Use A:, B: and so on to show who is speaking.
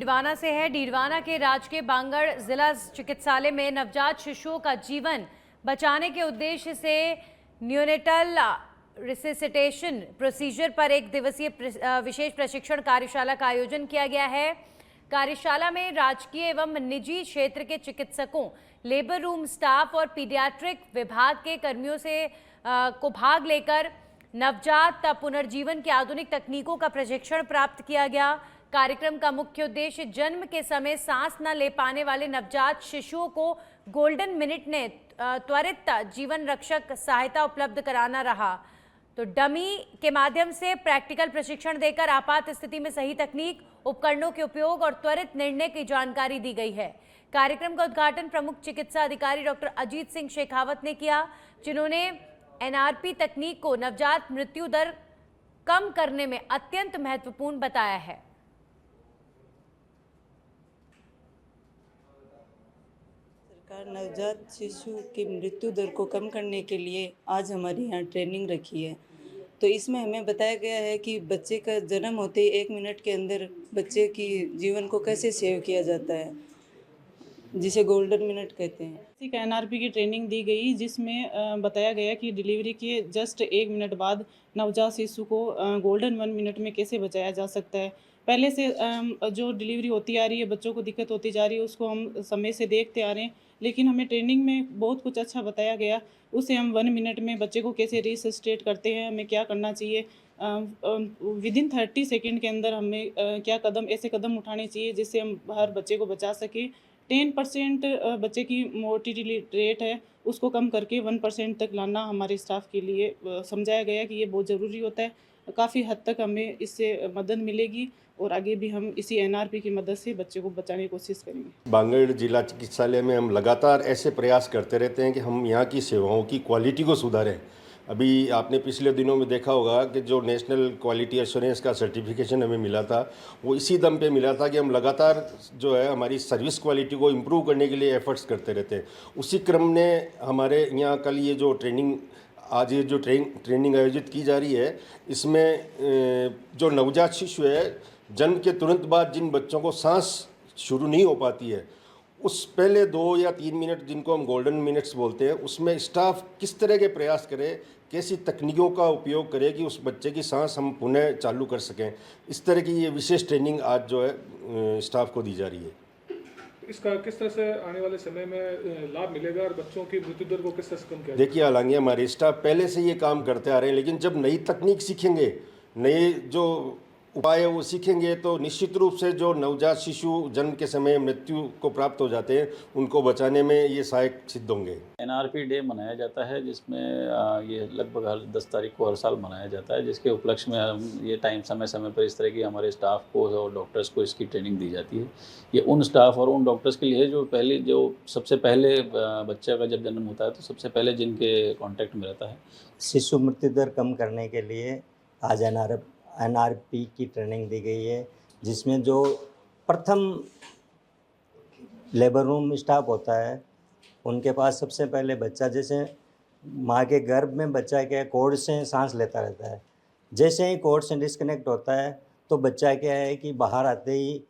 A: डीडवाना से है। डीडवाना के राजकीय बांगड़ जिला चिकित्सालय में नवजात शिशुओं का जीवन बचाने के उद्देश्य से न्यूनेटल रिससिटेशन प्रोसीजर पर एक दिवसीय विशेष प्रशिक्षण कार्यशाला का आयोजन किया गया है। कार्यशाला में राजकीय एवं निजी क्षेत्र के चिकित्सकों, लेबर रूम स्टाफ और पीडियाट्रिक विभाग के कर्मियों से को भाग लेकर नवजात पुनर्जीवन की आधुनिक तकनीकों का प्रशिक्षण प्राप्त किया गया। कार्यक्रम का मुख्य उद्देश्य जन्म के समय सांस न ले पाने वाले नवजात शिशुओं को गोल्डन मिनट ने त्वरित जीवन रक्षक सहायता उपलब्ध कराना रहा। तो डमी के माध्यम से प्रैक्टिकल प्रशिक्षण देकर आपात स्थिति में सही तकनीक, उपकरणों के उपयोग और त्वरित निर्णय की जानकारी दी गई है। कार्यक्रम का उद्घाटन प्रमुख चिकित्सा अधिकारी डॉक्टर अजीत सिंह शेखावत ने किया, जिन्होंने एनआरपी तकनीक को नवजात मृत्यु दर कम करने में अत्यंत महत्वपूर्ण बताया है।
B: सरकार नवजात शिशु की मृत्यु दर को कम करने के लिए आज हमारे यहाँ ट्रेनिंग रखी है। तो इसमें हमें बताया गया है कि बच्चे का जन्म होते ही 1 मिनट के अंदर बच्चे की जीवन को कैसे सेव किया जाता है, जिसे गोल्डन मिनट कहते हैं।
C: इसी का एनआरपी की ट्रेनिंग दी गई, जिसमें बताया गया कि डिलीवरी के जस्ट 1 मिनट बाद नवजात शिशु को गोल्डन 1 मिनट में कैसे बचाया जा सकता है। पहले से जो डिलीवरी होती आ रही है, बच्चों को दिक्कत होती जा रही है, उसको हम समय से देखते आ रहे हैं, लेकिन हमें ट्रेनिंग में बहुत कुछ अच्छा बताया गया। उसे हम 1 मिनट में बच्चे को कैसे रिसस्टेट करते हैं, हमें क्या करना चाहिए, विदिन 30 सेकेंड के अंदर हमें क्या ऐसे कदम उठाने चाहिए जिससे हम हर बच्चे को बचा सकें। 10% बच्चे की मोर्टिलिटी रेट है, उसको कम करके 1% तक लाना हमारे स्टाफ के लिए समझाया गया कि ये बहुत ज़रूरी होता है। काफ़ी हद तक हमें इससे मदद मिलेगी और आगे भी हम इसी एनआरपी की मदद से बच्चे को बचाने की कोशिश करेंगे।
D: बांगड़ जिला चिकित्सालय में हम लगातार ऐसे प्रयास करते रहते हैं कि हम यहाँ की सेवाओं की क्वालिटी को सुधारें। अभी आपने पिछले दिनों में देखा होगा कि जो नेशनल क्वालिटी एश्योरेंस का सर्टिफिकेशन हमें मिला था, वो इसी दम पे मिला था कि हम लगातार जो है हमारी सर्विस क्वालिटी को इम्प्रूव करने के लिए एफर्ट्स करते रहते हैं। उसी क्रम में हमारे यहाँ कल ये जो आज ये जो ट्रेनिंग आयोजित की जा रही है, इसमें जो नवजात शिशु है, जन्म के तुरंत बाद जिन बच्चों को सांस शुरू नहीं हो पाती है, उस पहले 2 या 3 मिनट जिनको हम गोल्डन मिनट्स बोलते हैं, उसमें स्टाफ किस तरह के प्रयास करे, कैसी तकनीकों का उपयोग करे कि उस बच्चे की सांस हम पुनः चालू कर सकें। इस तरह की ये विशेष ट्रेनिंग आज जो है स्टाफ को दी जा रही है।
E: इसका किस तरह से आने वाले समय में लाभ मिलेगा और बच्चों की मृत्यु दर को किस तरह से कम किया जाएगा?
D: देखिए, हालांकि हमारे स्टाफ पहले से ये काम करते आ रहे हैं, लेकिन जब नई तकनीक सीखेंगे, नए जो उपाय वो सीखेंगे, तो निश्चित रूप से जो नवजात शिशु जन्म के समय मृत्यु को प्राप्त हो जाते हैं, उनको बचाने में ये सहायक सिद्ध होंगे।
F: एनआरपी डे मनाया जाता है, जिसमें ये लगभग हर 10 तारीख को हर साल मनाया जाता है, जिसके उपलक्ष्य में हम ये समय समय पर इस तरह की हमारे स्टाफ को और डॉक्टर्स को इसकी ट्रेनिंग दी जाती है। ये उन स्टाफ और उन डॉक्टर्स के लिए जो सबसे पहले बच्चे का जब जन्म होता है तो सबसे पहले जिनके कॉन्टैक्ट में रहता है।
G: शिशु मृत्यु दर कम करने के लिए आज एनआरपी की ट्रेनिंग दी गई है, जिसमें जो प्रथम लेबर रूम स्टाफ होता है, उनके पास सबसे पहले बच्चा, जैसे माँ के गर्भ में बच्चा क्या है, कोर्ड से सांस लेता रहता है। जैसे ही कोर्ड से डिस्कनेक्ट होता है तो बच्चा क्या है कि बाहर आते ही